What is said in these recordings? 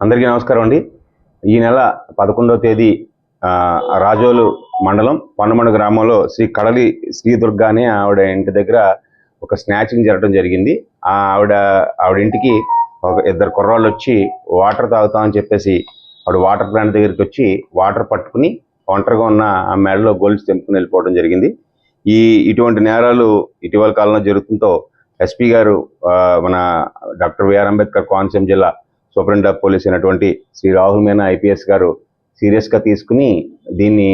అందరికీ నమస్కారం అండి. ఈ నెల 11వ తేదీ రాజోలు మండలం పొన్నమండ గ్రామంలో శ్రీ కడలి శ్రీదుర్గ అనే ఆవిడ ఇంటి దగ్గర ఒక స్నాచింగ్ జరగడం జరిగింది. ఆవిడ ఇంటికి ఒక ఇద్దరు కుర్రాళ్ళు వచ్చి వాటర్ తాగుతామని చెప్పేసి ఆవిడ వాటర్ ప్లాంట్ దగ్గరికి వచ్చి వాటర్ పట్టుకుని ఒంటరిగా ఉన్న ఆ మెడలో గొలుసు తెంపుకుని వెళ్ళిపోవడం జరిగింది. ఇటువంటి నేరాలు ఇటీవల కాలంలో జరుగుతుందో ఎస్పీ గారు మన డాక్టర్ బిఆర్ అంబేద్కర్ కోనసీమ జిల్లా సూపరింటెండెంట్ ఆఫ్ పోలీస్ అయినటువంటి శ్రీ రాహుల్ మీనా ఐపీఎస్ గారు సీరియస్గా తీసుకుని దీన్ని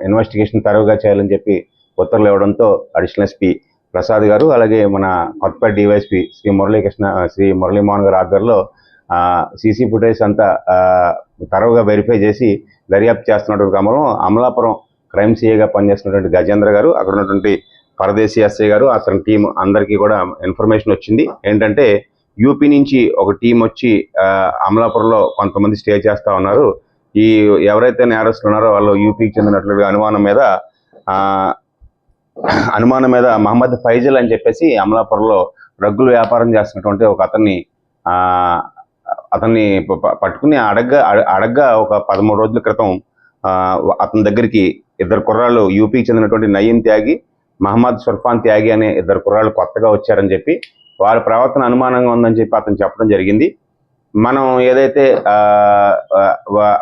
ఇన్వెస్టిగేషన్ తరువుగా చేయాలని చెప్పి ఉత్తర్వులు ఇవ్వడంతో అడిషనల్ ఎస్పీ ప్రసాద్ గారు అలాగే మన కొత్తపేట డివైఎస్పీ శ్రీ మురళీమోహన్ గారు ఆధ్వర్యంలో సీసీ ఫుటేజ్ అంతా తరువుగా వెరిఫై చేసి దర్యాప్తు చేస్తున్నటువంటి క్రమంలో అమలాపురం క్రైమ్ సిఐగా పనిచేస్తున్నటువంటి గజేంద్ర గారు, అక్కడ ఉన్నటువంటి పరదేశీ ఎస్ఐ గారు, అతని టీం అందరికీ కూడా ఇన్ఫర్మేషన్ వచ్చింది. ఏంటంటే యూపీ నుంచి ఒక టీం వచ్చి అమలాపురంలో కొంతమంది స్టే చేస్తూ ఉన్నారు. ఎవరైతే నేరస్తులు ఉన్నారో వాళ్ళు యూపీకి చెందినట్లుగా అనుమానం మీద మహమ్మద్ ఫైజల్ అని చెప్పేసి అమలాపురంలో రగ్గులు వ్యాపారం చేస్తున్నటువంటి ఒక అతన్ని పట్టుకుని అడగ్గా ఒక 13 రోజుల క్రితం అతని దగ్గరికి ఇద్దరు కుర్రాళ్ళు యూపీకి చెందినటువంటి నయీం త్యాగి, మహమ్మద్ సుర్ఫాన్ త్యాగి అనే ఇద్దరు కుర్రాళ్ళు కొత్తగా వచ్చారని చెప్పి వారి ప్రవర్తన అనుమానంగా ఉందని చెప్పి అతను చెప్పడం జరిగింది. మనం ఏదైతే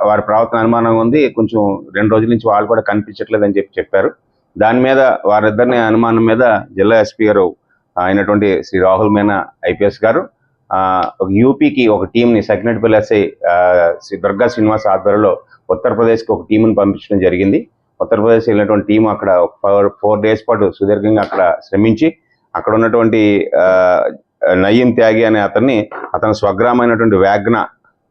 వారి ప్రవర్తన అనుమానంగా ఉంది, కొంచెం 2 రోజుల నుంచి వాళ్ళు కూడా కనిపించట్లేదని చెప్పారు. దాని మీద వారిద్దరిని అనుమానం మీద జిల్లా ఎస్పీ గారు అయినటువంటి శ్రీ రాహుల్ మీనా ఐపీఎస్ గారు యూపీకి ఒక టీంని సకినేటిపల్లి ఎస్ఐ శ్రీ దుర్గా శ్రీనివాస్ ఆధ్వర్యంలో ఉత్తరప్రదేశ్కి ఒక టీంని పంపించడం జరిగింది. ఉత్తరప్రదేశ్ వెళ్ళినటువంటి టీం అక్కడ 4 డేస్ పాటు సుదీర్ఘంగా అక్కడ శ్రమించి అక్కడ ఉన్నటువంటి నయీం త్యాగి అనే అతని స్వగ్రామైనటువంటి వ్యాగ్న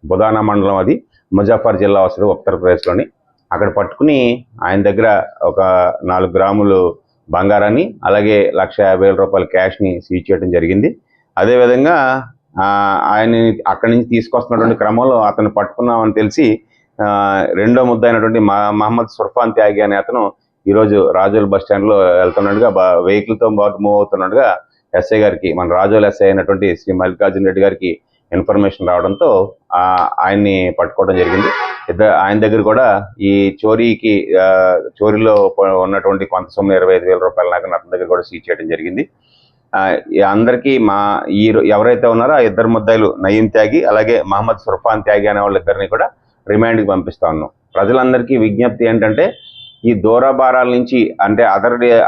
బుధానా మండలం, అది ముజాఫర్ జిల్లా వస్తుంది ఉత్తరప్రదేశ్లోని, అక్కడ పట్టుకుని ఆయన దగ్గర ఒక 4 గ్రాములు బంగారాన్ని అలాగే 1,50,000 రూపాయల క్యాష్ని సీజ్ చేయడం జరిగింది. అదేవిధంగా ఆయన్ని అక్కడి నుంచి తీసుకొస్తున్నటువంటి క్రమంలో అతను పట్టుకున్నామని తెలిసి రెండో ముద్ద అయినటువంటి మహమ్మద్ సుర్ఫాన్ త్యాగి అనే అతను ఈరోజు రాజోల్ బస్ స్టాండ్లో వెళ్తున్నట్టుగా వెహికల్తో పాటు మూవ్ అవుతున్నట్టుగా ఎస్ఐ గారికి, మన రాజోల్ ఎస్ఐ అయినటువంటి శ్రీ మల్లికార్జున రెడ్డి గారికి ఇన్ఫర్మేషన్ రావడంతో ఆయన్ని పట్టుకోవడం జరిగింది. ఆయన దగ్గర కూడా ఈ చోరీలో ఉన్నటువంటి కొంత సొమ్ము 25,000 రూపాయల నాకు అతని దగ్గర కూడా సీజ్ చేయడం జరిగింది. అందరికీ ఎవరైతే ఉన్నారో ఆ ఇద్దరు ముద్దాయిలు నయీం త్యాగి అలాగే మహమ్మద్ సుర్ఫాన్ త్యాగి అనే వాళ్ళిద్దరిని కూడా రిమాండ్కి పంపిస్తా ఉన్నాం. ప్రజలందరికీ విజ్ఞప్తి ఏంటంటే ఈ దూరభారాల నుంచి అంటే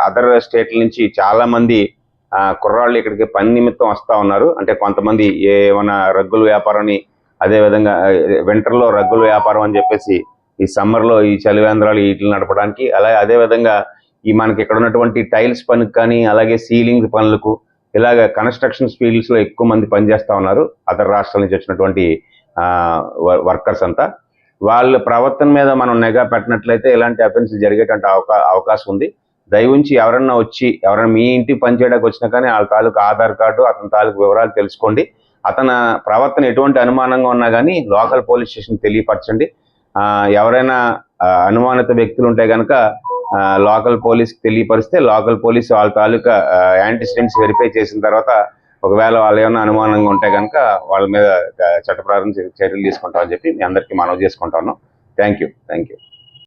అదర్ స్టేట్ల నుంచి చాలా మంది కుర్రాళ్ళు ఇక్కడికి పని నిమిత్తం వస్తూ ఉన్నారు. అంటే కొంతమంది ఏమైనా రగ్గుల వ్యాపారాన్ని, అదేవిధంగా వింటర్లో రగ్గుల వ్యాపారం అని చెప్పేసి ఈ సమ్మర్లో ఈ చలివేంద్రాలు వీటిని నడపడానికి, అదేవిధంగా మనకి ఇక్కడ ఉన్నటువంటి టైల్స్ పనికి కానీ అలాగే సీలింగ్ పనులకు ఇలాగ కన్స్ట్రక్షన్ ఫీల్డ్స్లో ఎక్కువ మంది పనిచేస్తూ ఉన్నారు. అదర్ రాష్ట్రాల నుంచి వచ్చినటువంటి వర్కర్స్ అంతా. వాళ్ళ ప్రవర్తన మీద మనం నిఘా పెట్టినట్లయితే ఇలాంటి అఫెన్స్ జరిగేటువంటి అవకాశం ఉంది. దయవుంచి ఎవరన్నా మీ ఇంటికి పనిచేయడానికి వచ్చినా కానీ వాళ్ళ తాలూకు ఆధార్ కార్డు, అతని తాలూకు వివరాలు తెలుసుకోండి. అతని ప్రవర్తన ఎటువంటి అనుమానంగా ఉన్నా కానీ లోకల్ పోలీస్ స్టేషన్ తెలియపరచండి. ఎవరైనా అనుమానిత వ్యక్తులు ఉంటే కనుక లోకల్ పోలీస్కి తెలియపరిస్తే లోకల్ పోలీస్ వాళ్ళ తాలూకా యాంటిసిడెంట్స్ వెరిఫై చేసిన తర్వాత ఒకవేళ వాళ్ళు ఏమైనా అనుమానంగా ఉంటే కనుక వాళ్ళ మీద చట్టప్రకారం చర్యలు తీసుకుంటామని చెప్పి మీ అందరికీ మనవి చేసుకుంటాను. Thank you.